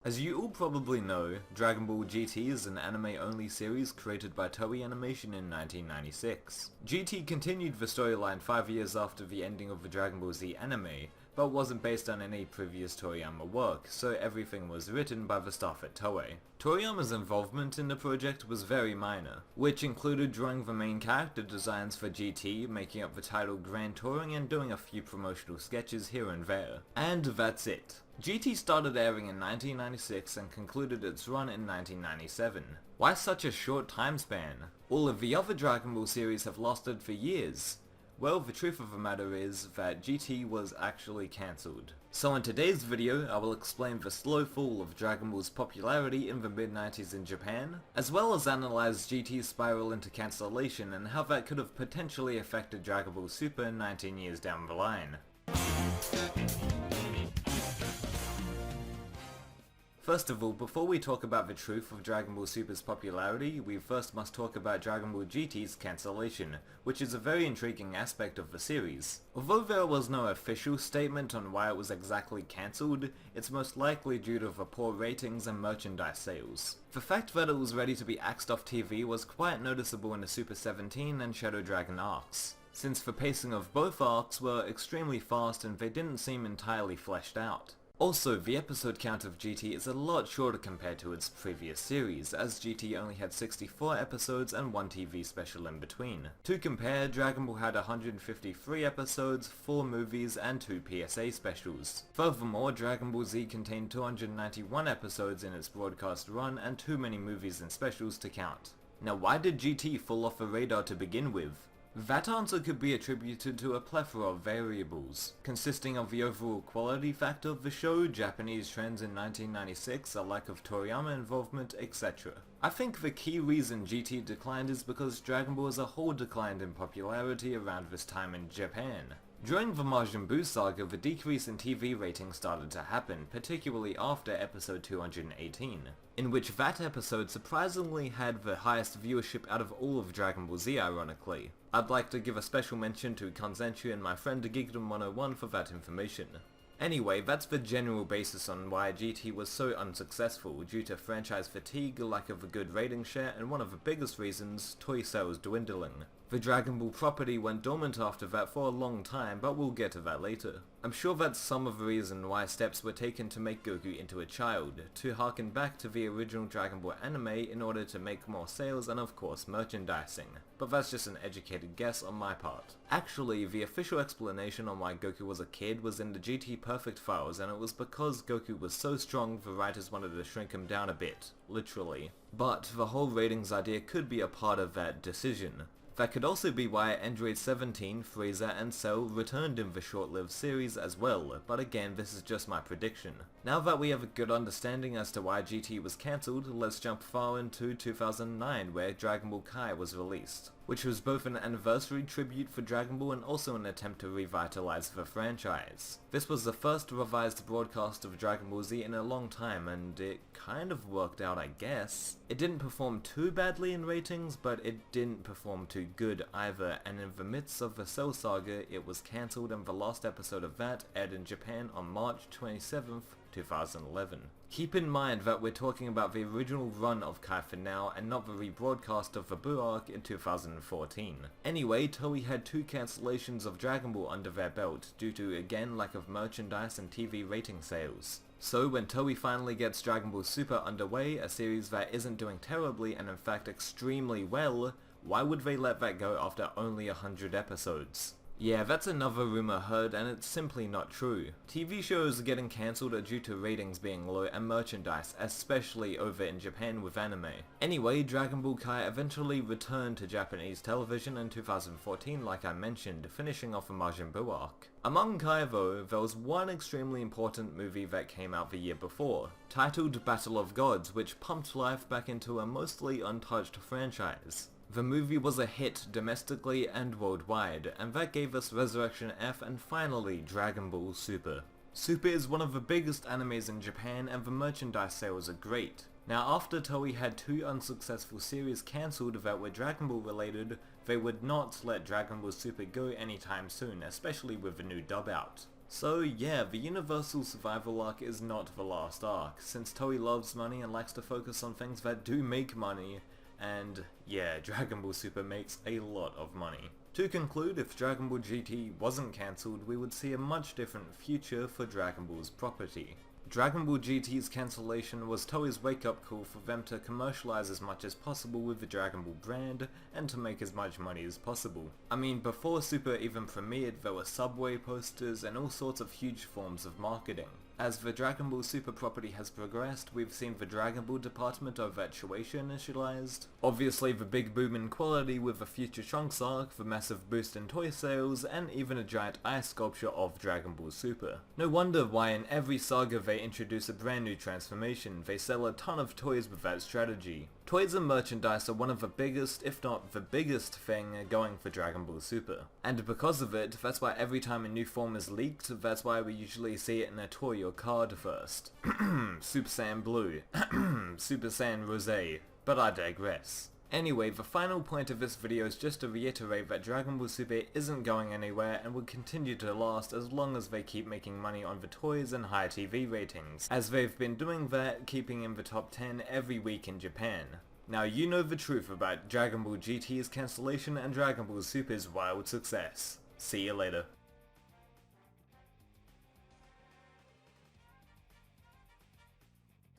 As you all probably know, Dragon Ball GT is an anime-only series created by Toei Animation in 1996. GT continued the storyline 5 years after the ending of the Dragon Ball Z anime, but wasn't based on any previous Toriyama work, so everything was written by the staff at Toei. Toriyama's involvement in the project was very minor, which included drawing the main character designs for GT, making up the title Grand Touring, and doing a few promotional sketches here and there. And that's it. GT started airing in 1996 and concluded its run in 1997. Why such a short time span? All of the other Dragon Ball series have lasted for years. Well, the truth of the matter is that GT was actually cancelled. So in today's video, I will explain the slow fall of Dragon Ball's popularity in the mid-90s in Japan, as well as analyze GT's spiral into cancellation and how that could have potentially affected Dragon Ball Super 19 years down the line. First of all, before we talk about the truth of Dragon Ball Super's popularity, we first must talk about Dragon Ball GT's cancellation, which is a very intriguing aspect of the series. Although there was no official statement on why it was exactly cancelled, it's most likely due to the poor ratings and merchandise sales. The fact that it was ready to be axed off TV was quite noticeable in the Super 17 and Shadow Dragon arcs, since the pacing of both arcs were extremely fast and they didn't seem entirely fleshed out. Also, the episode count of GT is a lot shorter compared to its previous series, as GT only had 64 episodes and one TV special in between. To compare, Dragon Ball had 153 episodes, 4 movies, and 2 PSA specials. Furthermore, Dragon Ball Z contained 291 episodes in its broadcast run and too many movies and specials to count. Now, why did GT fall off the radar to begin with? That answer could be attributed to a plethora of variables, consisting of the overall quality factor of the show, Japanese trends in 1996, a lack of Toriyama involvement, etc. I think the key reason GT declined is because Dragon Ball as a whole declined in popularity around this time in Japan. During the Majin Buu saga, the decrease in TV ratings started to happen, particularly after episode 218, in which that episode surprisingly had the highest viewership out of all of Dragon Ball Z, ironically. I'd like to give a special mention to Cancellation and my friend Geekdom101 for that information. Anyway, that's the general basis on why GT was so unsuccessful, due to franchise fatigue, lack of a good rating share, and one of the biggest reasons, toy sales dwindling. The Dragon Ball property went dormant after that for a long time, but we'll get to that later. I'm sure that's some of the reason why steps were taken to make Goku into a child, to harken back to the original Dragon Ball anime in order to make more sales and of course merchandising. But that's just an educated guess on my part. Actually, the official explanation on why Goku was a kid was in the GT Perfect files, and it was because Goku was so strong the writers wanted to shrink him down a bit, literally. But the whole ratings idea could be a part of that decision. That could also be why Android 17, Frieza, and Cell returned in the short-lived series as well, but again, this is just my prediction. Now that we have a good understanding as to why GT was cancelled, let's jump far into 2009, where Dragon Ball Kai was released, which was both an anniversary tribute for Dragon Ball and also an attempt to revitalize the franchise. This was the first revised broadcast of Dragon Ball Z in a long time, and it kind of worked out, I guess. It didn't perform too badly in ratings, but it didn't perform too good either, and in the midst of the Cell saga, it was cancelled, and the last episode of that aired in Japan on March 27th, 2011. Keep in mind that we're talking about the original run of Kai for now, and not the rebroadcast of the Buu arc in 2014. Anyway, Toei had 2 cancellations of Dragon Ball under their belt, due to again lack of merchandise and TV rating sales. So when Toei finally gets Dragon Ball Super underway, a series that isn't doing terribly and in fact extremely well, why would they let that go after only 100 episodes? Yeah, that's another rumor heard, and it's simply not true. TV shows getting cancelled are due to ratings being low and merchandise, especially over in Japan with anime. Anyway, Dragon Ball Kai eventually returned to Japanese television in 2014 like I mentioned, finishing off a Majin Buu arc. Among Kai though, there was one extremely important movie that came out the year before, titled Battle of Gods, which pumped life back into a mostly untouched franchise. The movie was a hit domestically and worldwide, and that gave us Resurrection F and finally Dragon Ball Super. Super is one of the biggest animes in Japan, and the merchandise sales are great. Now, after Toei had 2 unsuccessful series cancelled that were Dragon Ball related, they would not let Dragon Ball Super go anytime soon, especially with the new dub out. So yeah, the Universal Survival arc is not the last arc, since Toei loves money and likes to focus on things that do make money, and yeah, Dragon Ball Super makes a lot of money. To conclude, if Dragon Ball GT wasn't cancelled, we would see a much different future for Dragon Ball's property. Dragon Ball GT's cancellation was Toei's wake-up call for them to commercialize as much as possible with the Dragon Ball brand, and to make as much money as possible. I mean, before Super even premiered, there were subway posters and all sorts of huge forms of marketing. As the Dragon Ball Super property has progressed, we've seen the Dragon Ball department of Shueisha initialized, obviously the big boom in quality with the future Trunks arc, the massive boost in toy sales, and even a giant ice sculpture of Dragon Ball Super. No wonder why in every saga they introduce a brand new transformation, they sell a ton of toys with that strategy. Toys and merchandise are one of the biggest, if not the biggest thing going for Dragon Ball Super. And because of it, that's why every time a new form is leaked, that's why we usually see it in a toy or card first. Super Saiyan Blue. Super Saiyan Rosé. But I digress. Anyway, the final point of this video is just to reiterate that Dragon Ball Super isn't going anywhere and will continue to last as long as they keep making money on the toys and high TV ratings, as they've been doing that, keeping in the top 10 every week in Japan. Now you know the truth about Dragon Ball GT's cancellation and Dragon Ball Super's wild success. See you later.